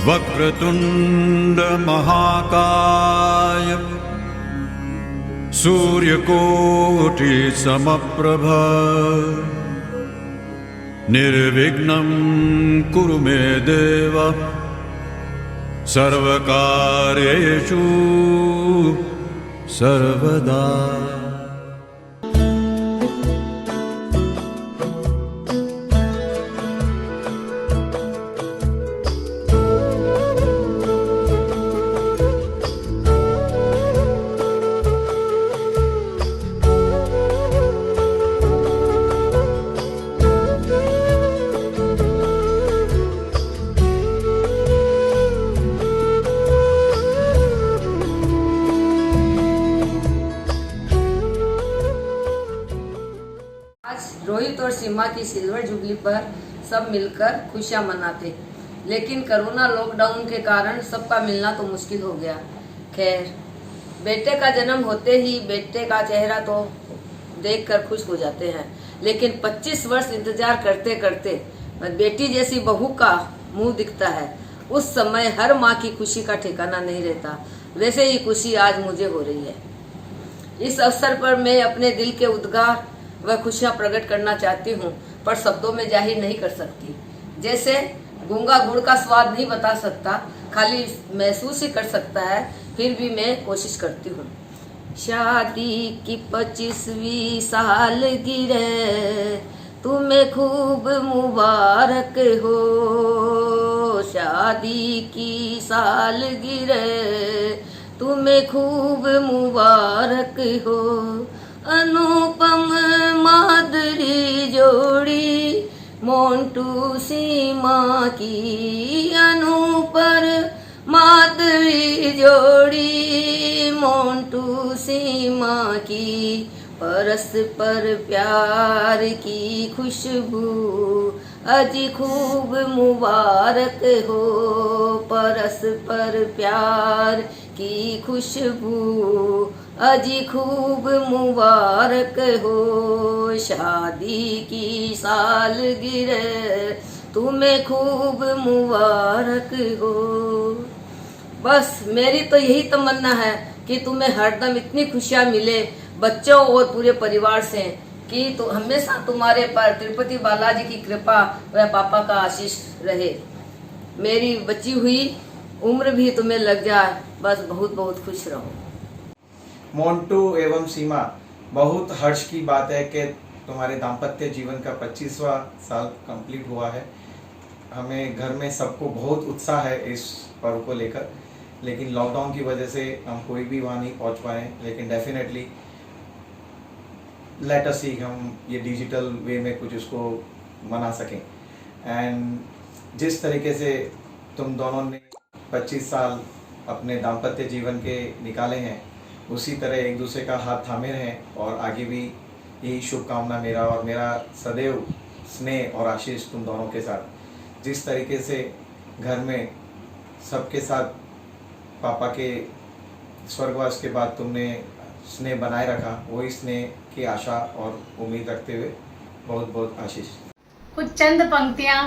वक्रतुंड महाकाय सूर्यकोटि समप्रभ निर्विघ्नं कुरु मे देव सर्वकार्येषु सर्वदा। रोहित और सीमा की सिल्वर जुबली पर सब मिलकर खुशियां मनाते, लेकिन कोरोना लॉकडाउन के कारण सबका मिलना तो मुश्किल हो गया। खैर, बेटे का जन्म होते ही बेटे का चेहरा तो देखकर खुश हो जाते हैं, लेकिन 25 वर्ष इंतजार करते करते बेटी जैसी बहू का मुंह दिखता है, उस समय हर माँ की खुशी का ठिकाना नहीं रहता। वैसे ही खुशी आज मुझे हो रही है। इस अवसर पर मैं अपने दिल के उद्गार वह खुशियां प्रकट करना चाहती हूँ, पर शब्दों में जाहिर नहीं कर सकती। जैसे गूंगा गुड़ का स्वाद नहीं बता सकता, खाली महसूस ही कर सकता है, फिर भी मैं कोशिश करती हूँ। शादी की 25वीं सालगिरह तुम्हें खूब मुबारक हो, शादी की सालगिरह तुम्हें खूब मुबारक हो। अनुपम माधुरी जोड़ी मोंटू सीमा की, अनुपर माधुरी जोड़ी मोंटू सीमा की, परस्पर प्यार की खुशबू अजी खूब मुबारक हो, परस्पर प्यार की खुशबू अजी खूब मुबारक हो, शादी की सालगिरह तुम्हें खूब मुबारक हो। बस मेरी तो यही तमन्ना है कि तुम्हें हरदम इतनी खुशियां मिले बच्चों और पूरे परिवार से, कि तो हमेशा तुम्हारे पर तिरुपति बालाजी की कृपा व पापा का आशीष रहे। मेरी बची हुई उम्र भी तुम्हें लग जाए, बस बहुत बहुत खुश रहो। मोंटू एवं सीमा, बहुत हर्ष की बात है कि तुम्हारे दाम्पत्य जीवन का 25वां साल कंप्लीट हुआ है। हमें घर में सबको बहुत उत्साह है इस पर्व को लेकर, लेकिन लॉकडाउन की वजह से हम कोई भी वहाँ नहीं पहुँच पाए, लेकिन डेफिनेटली लेट अस सी हम ये डिजिटल वे में कुछ उसको मना सकें। एंड जिस तरीके से तुम दोनों ने 25 साल अपने दाम्पत्य जीवन के निकाले हैं, उसी तरह एक दूसरे का हाथ थामे रहें, और आगे भी यही शुभकामना मेरा और मेरा सदैव स्नेह और आशीष तुम दोनों के साथ। जिस तरीके से घर में सबके साथ पापा के स्वर्गवास के बाद तुमने स्नेह बनाए रखा, वही स्नेह की आशा और उम्मीद रखते हुए बहुत बहुत आशीष। कुछ चंद पंक्तियाँ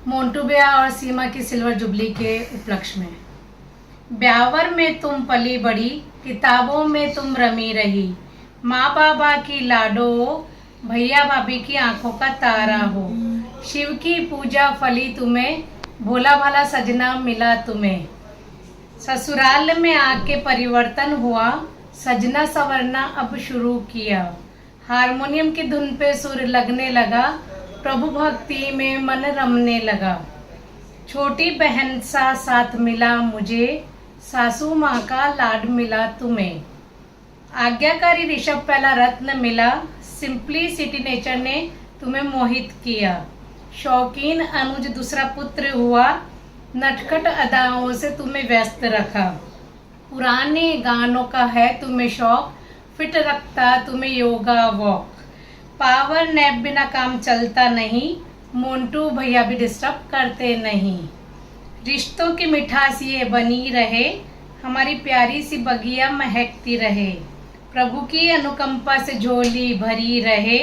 मोंटू भैया और सीमा की सिल्वर जुबली के उपलक्ष्य में। ब्यावर में तुम पली बड़ी, किताबों में तुम रमी रही, माँ बाबा की लाडो हो, भैया भाभी की आंखों का तारा हो, शिव की पूजा फली तुम्हें, भोला भाला सजना मिला तुम्हें। ससुराल में आके परिवर्तन हुआ, सजना संवरना अब शुरू किया, हारमोनियम की धुन पे सुर लगने लगा, प्रभु भक्ति में मन रमने लगा। छोटी बहन सा साथ मिला मुझे, सासू माँ का लाड मिला तुम्हें। आज्ञाकारी ऋषभ पहला रत्न मिला, सिंपलिसिटी नेचर ने तुम्हें मोहित किया। शौकीन अनुज दूसरा पुत्र हुआ, नटखट अदाओं से तुम्हें व्यस्त रखा। पुराने गानों का है तुम्हें शौक, फिट रखता तुम्हें योगा वॉक। पावर नैप बिना काम चलता नहीं, मोंटू भैया भी डिस्टर्ब करते नहीं। रिश्तों की मिठास ये बनी रहे, हमारी प्यारी सी बगिया महकती रहे। प्रभु की अनुकंपा से झोली भरी रहे,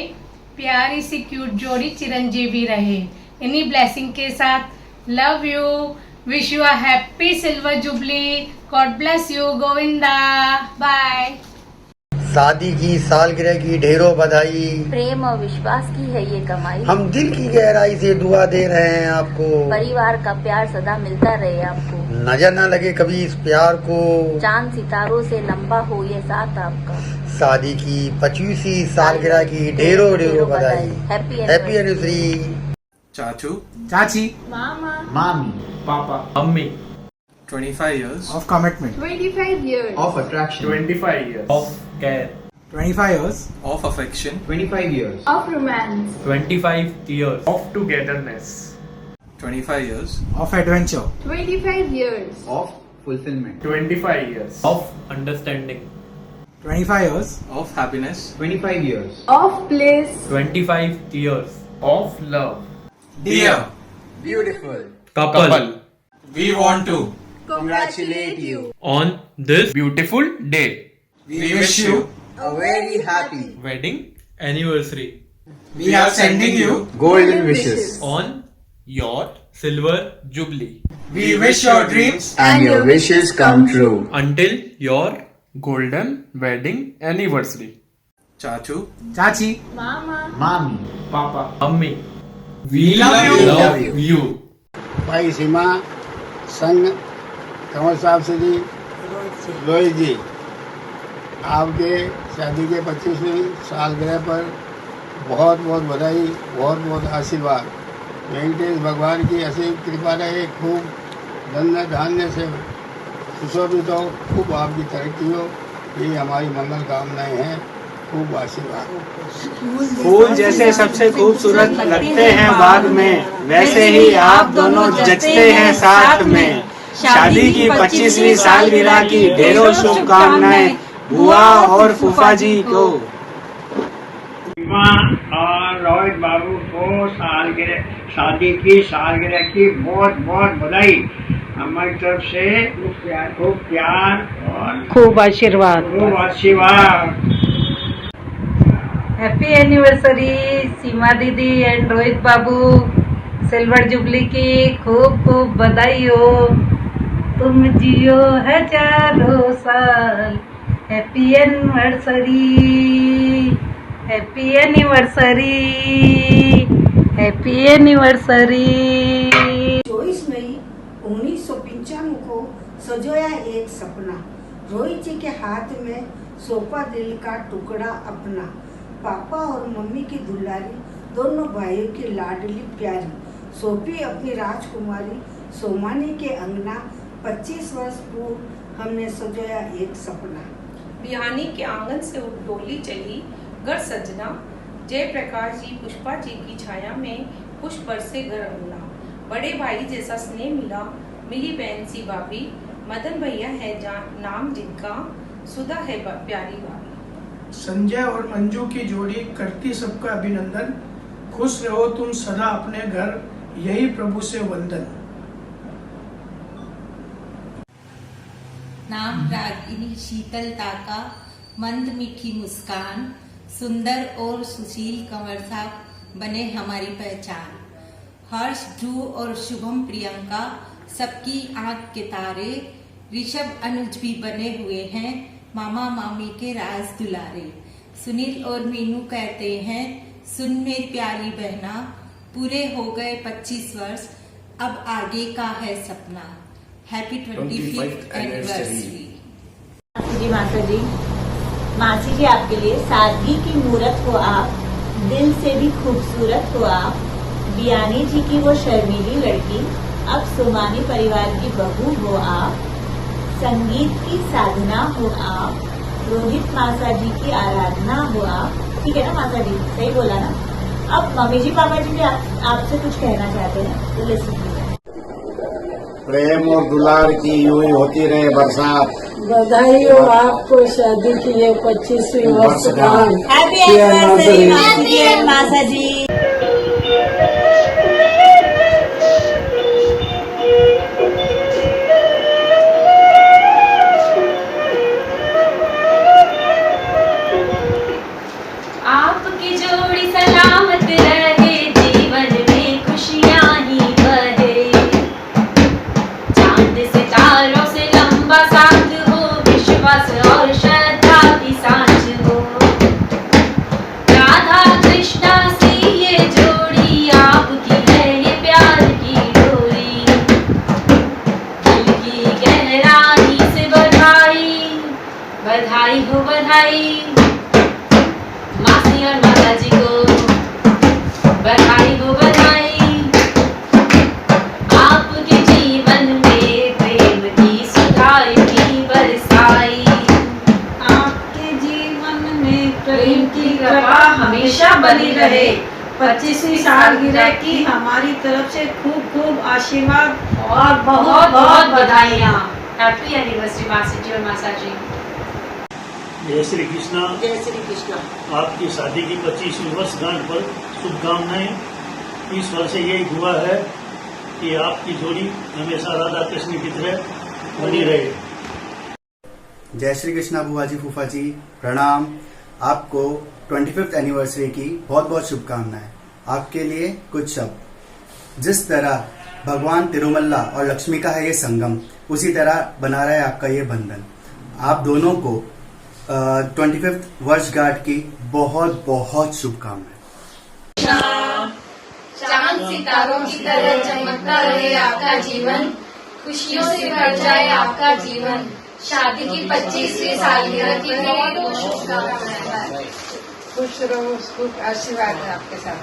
प्यारी सी क्यूट जोड़ी चिरंजीवी रहे। इन्हीं ब्लेसिंग के साथ love you wish you a happy silver jubilee. God bless you. Govinda. Bye. शादी की सालगिरह की ढेरों बधाई. प्रेम और विश्वास की है ये कमाई. हम दिल की गहराई से दुआ दे रहे हैं आपको. परिवार का प्यार सदा मिलता रहे आपको. नजर न लगे कभी इस प्यार को. चांद सितारों से लंबा हो ये साथ आपका. शादी की 25वीं सालगिरह की ढेरों ढेरों बधाई. Happy anniversary. चाचू, Chachi, Mommy, Papa, mummy. 25 years of commitment, 25 years. of attraction, 25 years, of care, 25 years, of affection, 25 years, Of romance. 25 years, of togetherness, 25 years, of adventure, 25 years. of fulfillment, 25 years, of understanding, 25 years, of happiness, 25 years, Of bliss. 25 years. of love. Dear beautiful, couple, we want to Congratulate you. on this Beautiful day. we wish you a very happy, wedding anniversary We are sending you. golden wishes, on your silver jubilee We wish your dreams and your wishes come true. until your golden wedding anniversary. chachu, Chachi, Mama. Mommy, Papa, mummy. We love you. भाई सीमा संग कंवर साहब से जी रोहित जी, आपके शादी के 25वीं सालगिरह पर बहुत बहुत बधाई, बहुत बहुत आशीर्वाद. वेंकटेश भगवान की असीम कृपा रहे. खूब धन्य धान्य से सुशोभित हो, खूब आपकी तरक्की हो, यही हमारी मंगल कामनाएं हैं. खूब आशीर्वाद. फूल जैसे सबसे खूबसूरत लगते हैं बाग में, वैसे ही आप दोनों जचते हैं साथ में. शादी की 25वीं सालगिरह की ढेरों शुभकामनाएं बुआ और फूफा जी को. माँ और रोहित बाबू को शादी की सालगिरह की बहुत बहुत बधाई. हमारी तरफ से खूब प्यार और खूब आशीर्वाद. खूब आशीर्वाद. हैप्पी एनिवर्सरी सीमा दीदी and Rohit Babu. Silver jubilee की खूब खूब बधाई हो. तुम जियो हजारों साल. Happy anniversary. Happy anniversary. Happy anniversary. 24 मई 1995 को सजोया एक सपना. रोहित जी के हाथ में सौंपा दिल का टुकड़ा अपना. पापा और मम्मी की दुलारी, दोनों भाइयों की लाडली प्यारी. सौंपी अपनी राजकुमारी सोमानी के अंगना. 25 वर्ष पूर्व हमने सजोया एक सपना. बिहानी के आंगन से डोली चली घर सजना. जयप्रकाश जी पुष्पा जी की छाया में पुष्प बरसे घर अंगना. बड़े भाई जैसा स्नेह मिला, मिली बहन सी भाभी. मदन भैया है नाम जिनका, सुधा है प्यारी भाभी. संजय और मंजू की जोड़ी करती सबका अभिनंदन. खुश रहो तुम सदा अपने घर, यही प्रभु से वंदन. नाम रागिनी शीतलता का, मंद मीठी मुस्कान. सुंदर और सुशील कंवर साहब बने हमारी पहचान. हर्ष ध्रुव और शुभम प्रियंका सबकी आंख के तारे. ऋषभ अनुज भी बने हुए हैं मामा मामी के राज दुलारे. सुनील और मीनू कहते हैं सुन मेरी प्यारी बहना, पूरे हो गए 25 वर्ष, अब आगे का है सपना. Happy 25th anniversary. जी माता जी, मासी जी आपके लिए सादगी की मूरत हो आप, दिल से भी खूबसूरत हो आप. बियानी जी की वो शर्मीली लड़की, अब सोमानी परिवार की बहू हो आप. संगीत की साधना हो आप. रोहित मासा जी की आराधना हो आप. ठीक है ना मासा जी, सही बोला ना. अब मम्मी जी पापा जी भी आपसे कुछ कहना चाहते हैं, तो लिसन. प्रेम और दुलार की यूं ही होती रहे बरसात. बधाई हो आपको शादी की ये 25वीं वर्षगांठ. हैप्पी एनिवर्सरी मासी जी एंड मासा जी. आपकी जोड़ी सलामत रहे, जीवन में खुशियाँ ही बहे. सितारों से लंबा साथ हो, विश्वास और श्रद्धा की सांझ हो। राधा कृष्णा सी ये जोड़ी, आपकी है ये प्यार की डोरी। दिल की गहराई से बधाई, बधाई हो बधाई। मासी और माता जी को बधाई हो बधाई। आपके जीवन में प्रेम की सुधार की बरसाई। आपके जीवन में प्रेम की कृपा हमेशा बनी रहे। 25वीं सालगिरह की हमारी तरफ से खूब खूब आशीर्वाद और बहुत बहुत बधाइयाँ। हैप्पी एनिवर्सरी मासी जी और मासा जी। जय श्री कृष्णा। जय श्री कृष्णा। आपकी शादी की 25वीं वर्षगांठ पर शुभकामनाएं। इस वर्ष यही दुआ है कि आपकी जोड़ी हमेशा राधा कृष्ण की तरह बनी रहे। जय श्री कृष्णा बुआ जी, फूफा जी, प्रणाम। आपको 25th एनिवर्सरी की बहुत बहुत शुभकामनाएं। आपके लिए कुछ शब्द। जिस तरह भगवान तिरुमल्ला और लक्ष्मी का है ये संगम, उसी तरह बना रहा है आपका ये बंधन। आप दोनों को 25th वर्षगांठ की बहुत बहुत शुभकामनाएं। चांद सितारों की तरह चमकता रहे आपका जीवन, खुशियों से भर जाए आपका जीवन। शादी की 25वीं सालगिरह की बहुत बहुत शुभकामनाएं। खुश रहो, सुख आशीर्वाद है आपके साथ।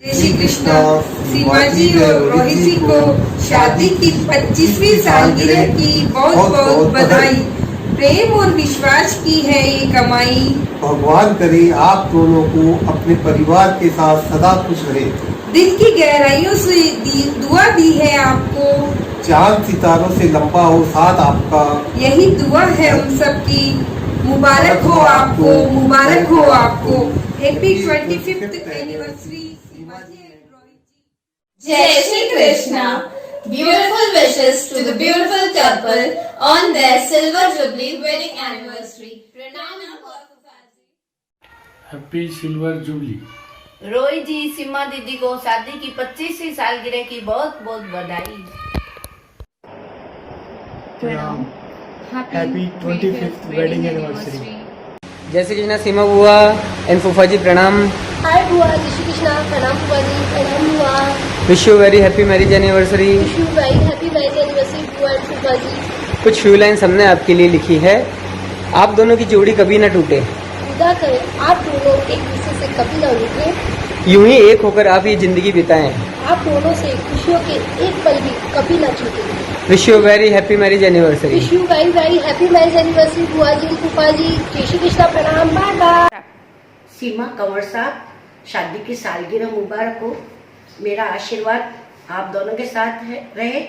जय श्री कृष्णा। सीमा जी और रोहित जी को शादी की 25वीं सालगिरह की बहुत बहुत बधाई। प्रेम और विश्वास की है ये कमाई। भगवान करे आप दोनों को अपने परिवार के साथ सदा खुश रहे। दिल की गहराइयों से दुआ दी है आपको। चांद सितारों से लंबा हो साथ आपका, यही दुआ है हम सबकी। मुबारक हो आपको, मुबारक हो आपको। Happy 25th anniversary Seema ji and Rohit ji. Jai Shri Krishna. Beautiful wishes to the beautiful couple on their silver jubilee wedding anniversary. Pranam and Gautam. Happy silver jubilee. Rohit ji, Seema दीदी को शादी की 25वीं सालगिरह की बहुत बहुत बधाई। Happy 25th wedding anniversary. जय श्री कृष्णा सीमा बुआ एंड फूफा जी, प्रणाम। Hi बुआ, जय श्री कृष्णा, प्रणाम बुआ जी, प्रणाम बुआ। Wish you very happy marriage anniversary. Wish you very happy marriage anniversary बुआ एंड फूफा जी। कुछ फ्यू लाइन्स हमने आपके लिए लिखी है। आप दोनों की जोड़ी कभी न टूटे, खुदा करे आप दोनों एक दूसरे से कभी न रूठे। यूं ही एक होकर आप ये जिंदगी बिताएं। आप दोनों से खुशियों के एक पल भी कभी न छूटे। Wish you very happy marriage anniversary. Wish you very very happy marriage anniversary बुआ जी, फूफा जी। जय श्री कृष्णा, प्रणाम, बाय बाय। सीमा कंवर साहब, शादी की सालगिरह मुबारक हो। मेरा आशीर्वाद आप दोनों के साथ रहे।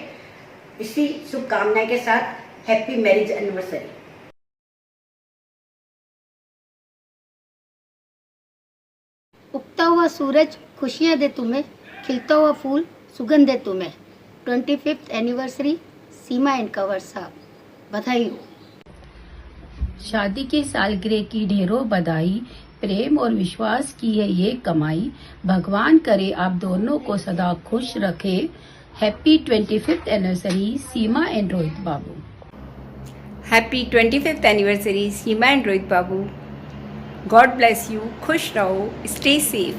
इसी शुभकामनाएं के साथ हैप्पी मैरिज एनिवर्सरी। उगता हुआ सूरज खुशियाँ दे तुम्हें, खिलता हुआ फूल सुगंध दे तुम्हें। 25th anniversary Seema and Kanwar साहब, बधाई हो। शादी की सालगिरह की ढेरों बधाई। प्रेम और विश्वास की है ये कमाई। भगवान करे आप दोनों को सदा खुश रखे। Happy 25th anniversary Seema and Rohit Babu. Happy 25th anniversary Seema and Rohit Babu. God bless you. खुश रहो, स्टे सेफ।